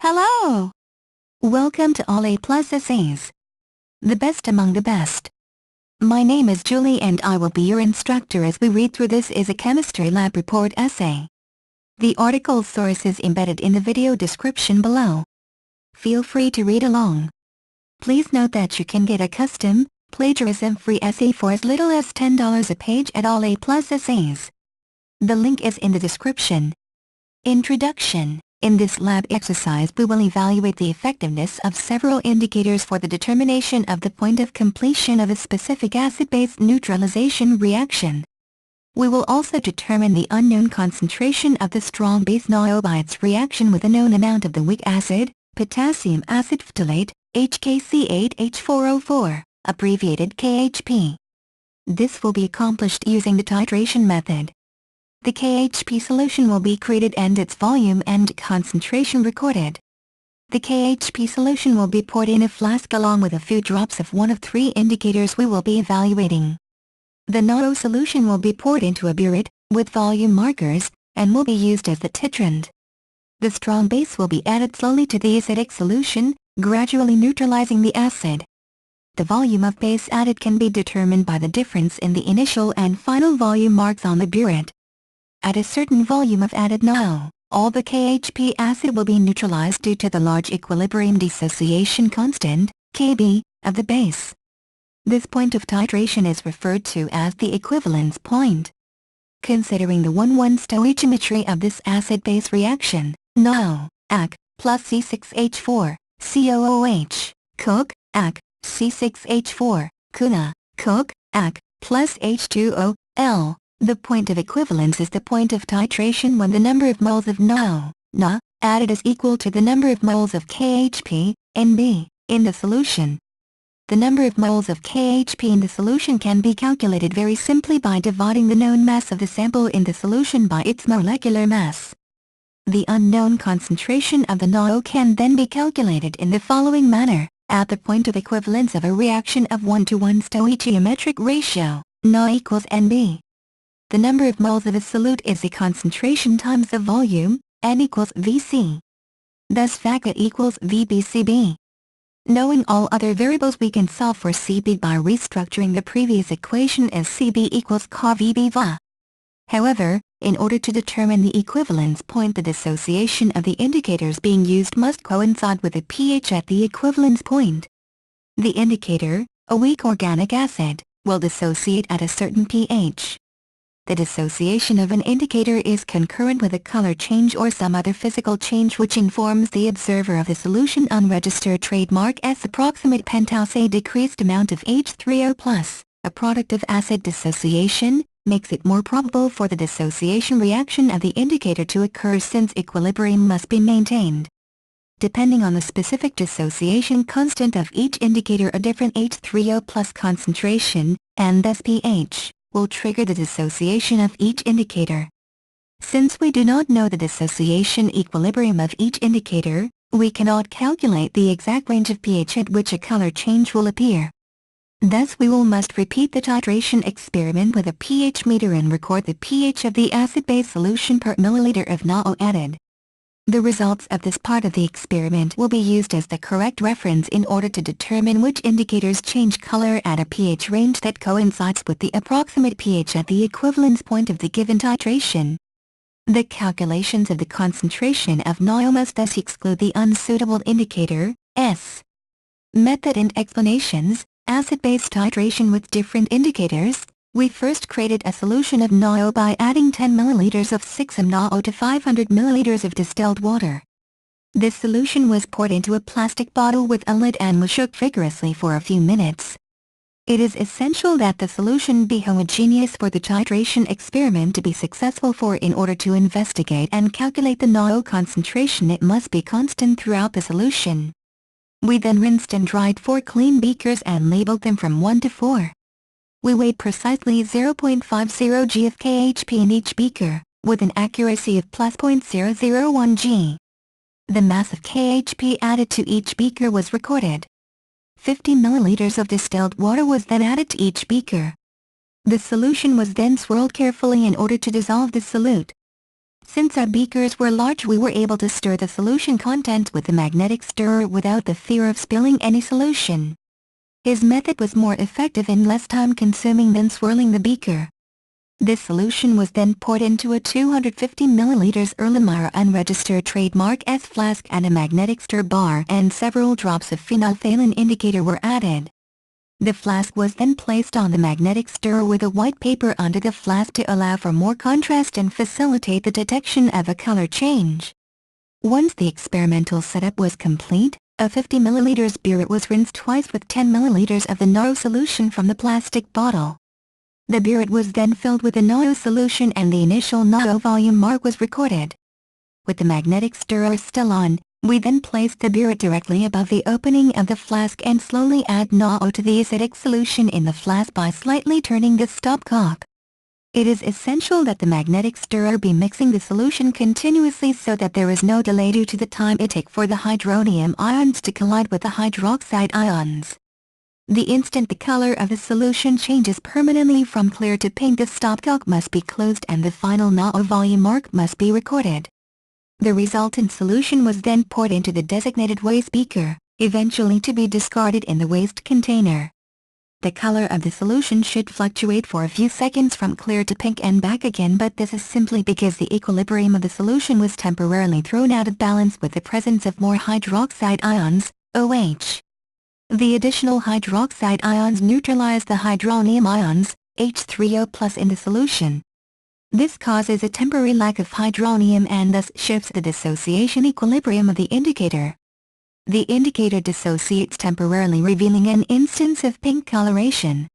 Hello! Welcome to All A+ Essays. The best among the best. My name is Julie and I will be your instructor as we read through this is a chemistry lab report essay. The article source is embedded in the video description below. Feel free to read along. Please note that you can get a custom, plagiarism-free essay for as little as $10 a page at All A+ Essays. The link is in the description. Introduction. In this lab exercise we will evaluate the effectiveness of several indicators for the determination of the point of completion of a specific acid-base neutralization reaction. We will also determine the unknown concentration of the strong base NaO by its reaction with a known amount of the weak acid, potassium acid phthalate, HKC8H4O4, abbreviated KHP. This will be accomplished using the titration method. The KHP solution will be created and its volume and concentration recorded. The KHP solution will be poured in a flask along with a few drops of one of three indicators we will be evaluating. The NaO solution will be poured into a burette, with volume markers, and will be used as the titrant. The strong base will be added slowly to the acidic solution, gradually neutralizing the acid. The volume of base added can be determined by the difference in the initial and final volume marks on the burette. At a certain volume of added NaO, all the KHP acid will be neutralized due to the large equilibrium dissociation constant, Kb, of the base. This point of titration is referred to as the equivalence point. Considering the 1,1 stoichiometry of this acid-base reaction, NaO, Ac, plus C6H4, COOH, Cook, Ac, C6H4, Kuna, Cook, Ac, plus H2O, L. The point of equivalence is the point of titration when the number of moles of NaO, Na, added is equal to the number of moles of KHP, Nb, in the solution. The number of moles of KHP in the solution can be calculated very simply by dividing the known mass of the sample in the solution by its molecular mass. The unknown concentration of the NaO can then be calculated in the following manner. At the point of equivalence of a reaction of 1:1 stoichiometric ratio, Na equals Nb. The number of moles of a solute is the concentration times the volume, N equals Vc. Thus Vc equals VBCb. Knowing all other variables we can solve for Cb by restructuring the previous equation as Cb equals Ca VbVa. However, in order to determine the equivalence point the dissociation of the indicators being used must coincide with the pH at the equivalence point. The indicator, a weak organic acid, will dissociate at a certain pH. The dissociation of an indicator is concurrent with a color change or some other physical change which informs the observer of the solution unregistered trademark S approximate pentose a decreased amount of H3O+, a product of acid dissociation, makes it more probable for the dissociation reaction of the indicator to occur since equilibrium must be maintained. Depending on the specific dissociation constant of each indicator a different H3O+ concentration, and thus pH, will trigger the dissociation of each indicator. Since we do not know the dissociation equilibrium of each indicator, we cannot calculate the exact range of pH at which a color change will appear. Thus we must repeat the titration experiment with a pH meter and record the pH of the acid-base solution per milliliter of NaO added. The results of this part of the experiment will be used as the correct reference in order to determine which indicators change color at a pH range that coincides with the approximate pH at the equivalence point of the given titration. The calculations of the concentration of NaO must thus exclude the unsuitable indicator, S. Method and explanations. Acid-base titration with different indicators. We first created a solution of NaO by adding 10 ml of 6-MnAO to 500 ml of distilled water. This solution was poured into a plastic bottle with a lid and was shook vigorously for a few minutes. It is essential that the solution be homogeneous for the titration experiment to be successful, for in order to investigate and calculate the NaO concentration it must be constant throughout the solution. We then rinsed and dried 4 clean beakers and labeled them from 1 to 4. We weighed precisely 0.50 g of KHP in each beaker, with an accuracy of plus 0.001 g. The mass of KHP added to each beaker was recorded. 50 ml of distilled water was then added to each beaker. The solution was then swirled carefully in order to dissolve the solute. Since our beakers were large, we were able to stir the solution contents with the magnetic stirrer without the fear of spilling any solution. His method was more effective and less time-consuming than swirling the beaker. This solution was then poured into a 250 ml Erlenmeyer unregistered trademark S flask, and a magnetic stir bar and several drops of phenolphthalein indicator were added. The flask was then placed on the magnetic stirrer with a white paper under the flask to allow for more contrast and facilitate the detection of a color change. Once the experimental setup was complete, a 50 ml beer was rinsed twice with 10 ml of the NaO solution from the plastic bottle. The beer was then filled with the NaO solution and the initial NaO volume mark was recorded. With the magnetic stirrer still on, we then placed the beer directly above the opening of the flask and slowly add NaO to the acidic solution in the flask by slightly turning the stopcock. It is essential that the magnetic stirrer be mixing the solution continuously so that there is no delay due to the time it takes for the hydronium ions to collide with the hydroxide ions. The instant the color of the solution changes permanently from clear to pink, the stopcock must be closed and the final NaO volume mark must be recorded. The resultant solution was then poured into the designated waste beaker, eventually to be discarded in the waste container. The color of the solution should fluctuate for a few seconds from clear to pink and back again, but this is simply because the equilibrium of the solution was temporarily thrown out of balance with the presence of more hydroxide ions, OH. The additional hydroxide ions neutralize the hydronium ions, H3O+, in the solution. This causes a temporary lack of hydronium and thus shifts the dissociation equilibrium of the indicator. The indicator dissociates temporarily, revealing an instance of pink coloration.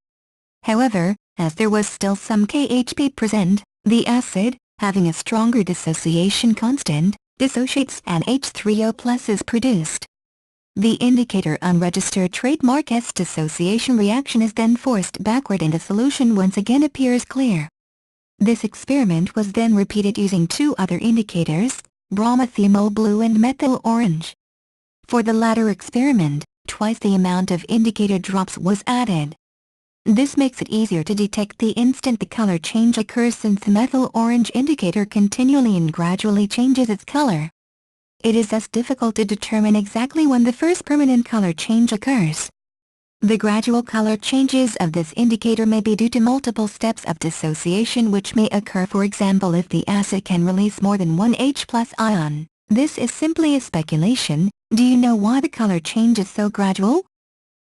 However, as there was still some KHP present, the acid, having a stronger dissociation constant, dissociates and H3O+ is produced. The indicator unregistered trademark S dissociation reaction is then forced backward and the solution once again appears clear. This experiment was then repeated using two other indicators, bromothymol blue and methyl orange. For the latter experiment, twice the amount of indicator drops was added. This makes it easier to detect the instant the color change occurs, since the methyl orange indicator continually and gradually changes its color. It is thus difficult to determine exactly when the first permanent color change occurs. The gradual color changes of this indicator may be due to multiple steps of dissociation which may occur, for example if the acid can release more than one H+ ion. This is simply a speculation. Do you know why the color change is so gradual?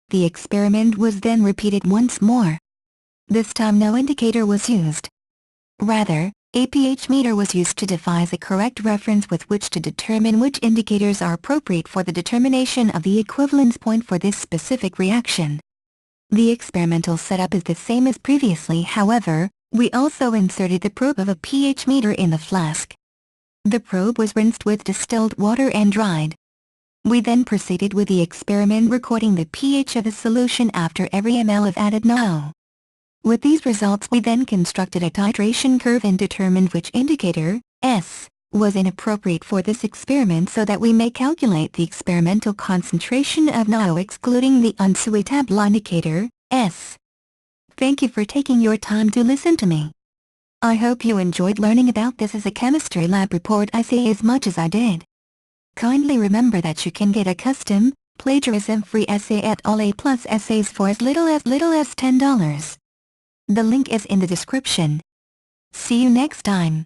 The experiment was then repeated once more. This time no indicator was used. Rather, a pH meter was used to devise a correct reference with which to determine which indicators are appropriate for the determination of the equivalence point for this specific reaction. The experimental setup is the same as previously, however, we also inserted the probe of a pH meter in the flask. The probe was rinsed with distilled water and dried. We then proceeded with the experiment, recording the pH of the solution after every ml of added NaO. With these results we then constructed a titration curve and determined which indicator, S, was inappropriate for this experiment so that we may calculate the experimental concentration of NaO excluding the unsuitable indicator, S. Thank you for taking your time to listen to me. I hope you enjoyed learning about this as a chemistry lab report essay as much as I did. Kindly remember that you can get a custom, plagiarism-free essay at all A+ essays for as little as $10. The link is in the description. See you next time.